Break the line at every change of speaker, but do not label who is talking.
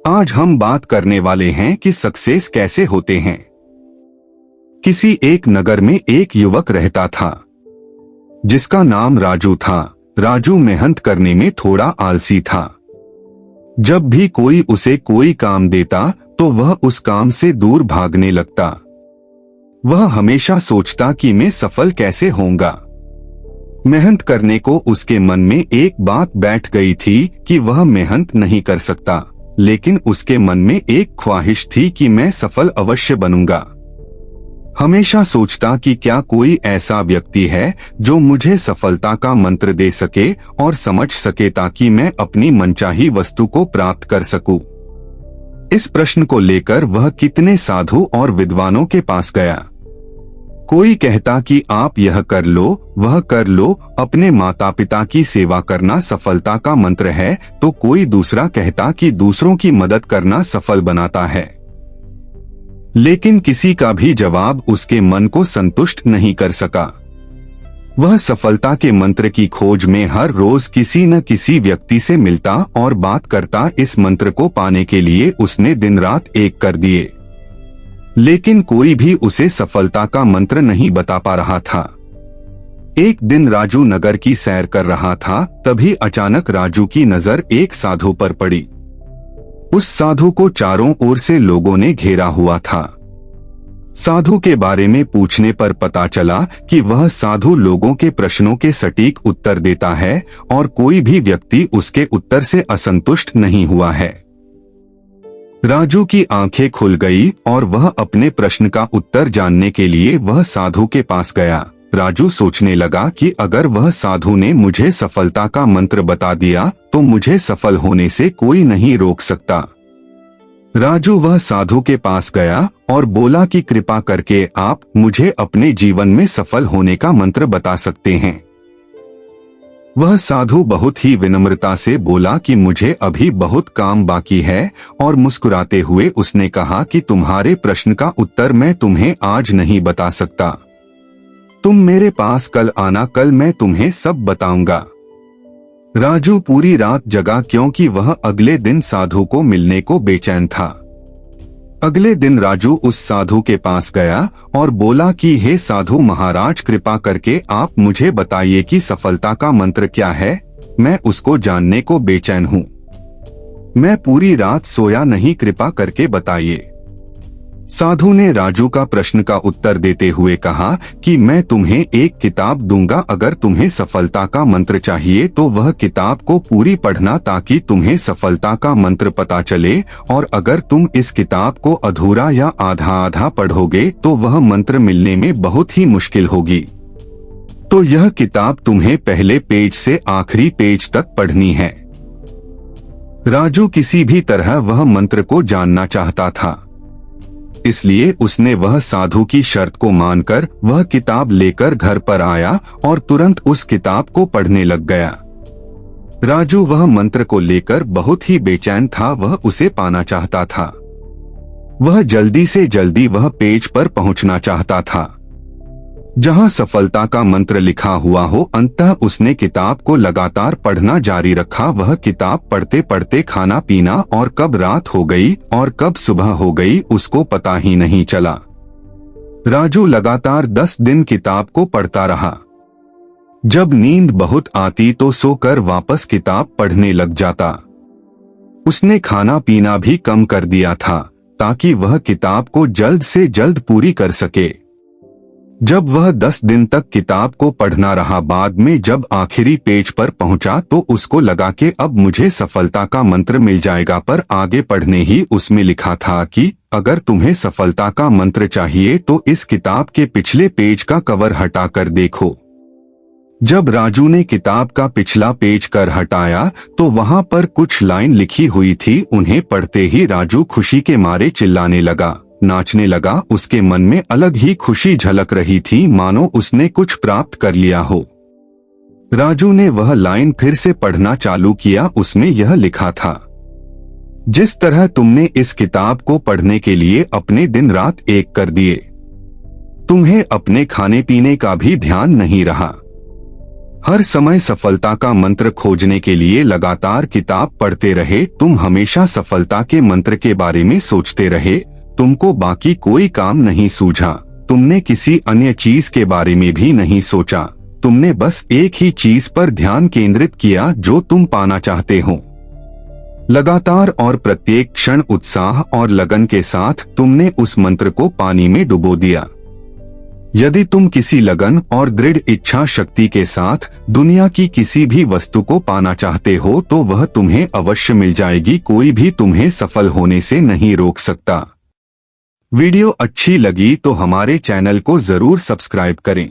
आज हम बात करने वाले हैं कि सक्सेस कैसे होते हैं। किसी एक नगर में एक युवक रहता था जिसका नाम राजू था। राजू मेहनत करने में थोड़ा आलसी था। जब भी कोई उसे कोई काम देता तो वह उस काम से दूर भागने लगता। वह हमेशा सोचता कि मैं सफल कैसे होऊंगा। मेहनत करने को उसके मन में एक बात बैठ गई थी कि वह मेहनत नहीं कर सकता, लेकिन उसके मन में एक ख्वाहिश थी कि मैं सफल अवश्य बनूंगा। हमेशा सोचता कि क्या कोई ऐसा व्यक्ति है जो मुझे सफलता का मंत्र दे सके और समझ सके ताकि मैं अपनी मनचाही वस्तु को प्राप्त कर सकूं। इस प्रश्न को लेकर वह कितने साधु और विद्वानों के पास गया। कोई कहता कि आप यह कर लो, वह कर लो, अपने माता पिता की सेवा करना सफलता का मंत्र है, तो कोई दूसरा कहता कि दूसरों की मदद करना सफल बनाता है। लेकिन किसी का भी जवाब उसके मन को संतुष्ट नहीं कर सका। वह सफलता के मंत्र की खोज में हर रोज किसी न किसी व्यक्ति से मिलता और बात करता। इस मंत्र को पाने के लिए उसने दिन रात एक कर दिए, लेकिन कोई भी उसे सफलता का मंत्र नहीं बता पा रहा था। एक दिन राजू नगर की सैर कर रहा था, तभी अचानक राजू की नजर एक साधु पर पड़ी। उस साधु को चारों ओर से लोगों ने घेरा हुआ था। साधु के बारे में पूछने पर पता चला कि वह साधु लोगों के प्रश्नों के सटीक उत्तर देता है और कोई भी व्यक्ति उसके उत्तर से असंतुष्ट नहीं हुआ है। राजू की आंखें खुल गई और वह अपने प्रश्न का उत्तर जानने के लिए वह साधु के पास गया। राजू सोचने लगा कि अगर वह साधु ने मुझे सफलता का मंत्र बता दिया तो मुझे सफल होने से कोई नहीं रोक सकता। राजू वह साधु के पास गया और बोला कि कृपा करके आप मुझे अपने जीवन में सफल होने का मंत्र बता सकते हैं। वह साधु बहुत ही विनम्रता से बोला कि मुझे अभी बहुत काम बाकी है, और मुस्कुराते हुए उसने कहा कि तुम्हारे प्रश्न का उत्तर मैं तुम्हें आज नहीं बता सकता। तुम मेरे पास कल आना, कल मैं तुम्हें सब बताऊंगा। राजू पूरी रात जगा क्योंकि वह अगले दिन साधु को मिलने को बेचैन था। अगले दिन राजू उस साधु के पास गया और बोला कि हे साधु महाराज, कृपा करके आप मुझे बताइए कि सफलता का मंत्र क्या है। मैं उसको जानने को बेचैन हूँ। मैं पूरी रात सोया नहीं, कृपा करके बताइए। साधु ने राजू का प्रश्न का उत्तर देते हुए कहा कि मैं तुम्हें एक किताब दूंगा। अगर तुम्हें सफलता का मंत्र चाहिए तो वह किताब को पूरी पढ़ना ताकि तुम्हें सफलता का मंत्र पता चले, और अगर तुम इस किताब को अधूरा या आधा आधा पढ़ोगे तो वह मंत्र मिलने में बहुत ही मुश्किल होगी। तो यह किताब तुम्हें पहले पेज से आखिरी पेज तक पढ़नी है। राजू किसी भी तरह वह मंत्र को जानना चाहता था, इसलिए उसने वह साधु की शर्त को मानकर वह किताब लेकर घर पर आया और तुरंत उस किताब को पढ़ने लग गया। राजू वह मंत्र को लेकर बहुत ही बेचैन था। वह उसे पाना चाहता था। वह जल्दी से जल्दी वह पेज पर पहुंचना चाहता था जहां सफलता का मंत्र लिखा हुआ हो। अंततः उसने किताब को लगातार पढ़ना जारी रखा। वह किताब पढ़ते पढ़ते खाना पीना और कब रात हो गई और कब सुबह हो गई उसको पता ही नहीं चला। राजू लगातार 10 दिन किताब को पढ़ता रहा। जब नींद बहुत आती तो सोकर वापस किताब पढ़ने लग जाता। उसने खाना पीना भी कम कर दिया था ताकि वह किताब को जल्द से जल्द पूरी कर सके। जब वह 10 दिन तक किताब को पढ़ना रहा, बाद में जब आखिरी पेज पर पहुंचा तो उसको लगा कि अब मुझे सफलता का मंत्र मिल जाएगा, पर आगे पढ़ने ही उसमें लिखा था कि अगर तुम्हें सफलता का मंत्र चाहिए तो इस किताब के पिछले पेज का कवर हटाकर देखो। जब राजू ने किताब का पिछला पेज कर हटाया तो वहां पर कुछ लाइन लिखी हुई थी। उन्हें पढ़ते ही राजू खुशी के मारे चिल्लाने लगा, नाचने लगा। उसके मन में अलग ही खुशी झलक रही थी, मानो उसने कुछ प्राप्त कर लिया हो। राजू ने वह लाइन फिर से पढ़ना चालू किया। उसमें यह लिखा था, जिस तरह तुमने इस किताब को पढ़ने के लिए अपने दिन रात एक कर दिए, तुम्हें अपने खाने पीने का भी ध्यान नहीं रहा। हर समय सफलता का मंत्र खोजने के लिए लगातार किताब पढ़ते रहे। तुम हमेशा सफलता के मंत्र के बारे में सोचते रहे। तुमको बाकी कोई काम नहीं सूझा। तुमने किसी अन्य चीज के बारे में भी नहीं सोचा। तुमने बस एक ही चीज पर ध्यान केंद्रित किया जो तुम पाना चाहते हो। लगातार और प्रत्येक क्षण उत्साह और लगन के साथ तुमने उस मंत्र को पानी में डुबो दिया। यदि तुम किसी लगन और दृढ़ इच्छा शक्ति के साथ दुनिया की किसी भी वस्तु को पाना चाहते हो तो वह तुम्हें अवश्य मिल जाएगी। कोई भी तुम्हें सफल होने से नहीं रोक सकता। वीडियो अच्छी लगी तो हमारे चैनल को जरूर सब्सक्राइब करें।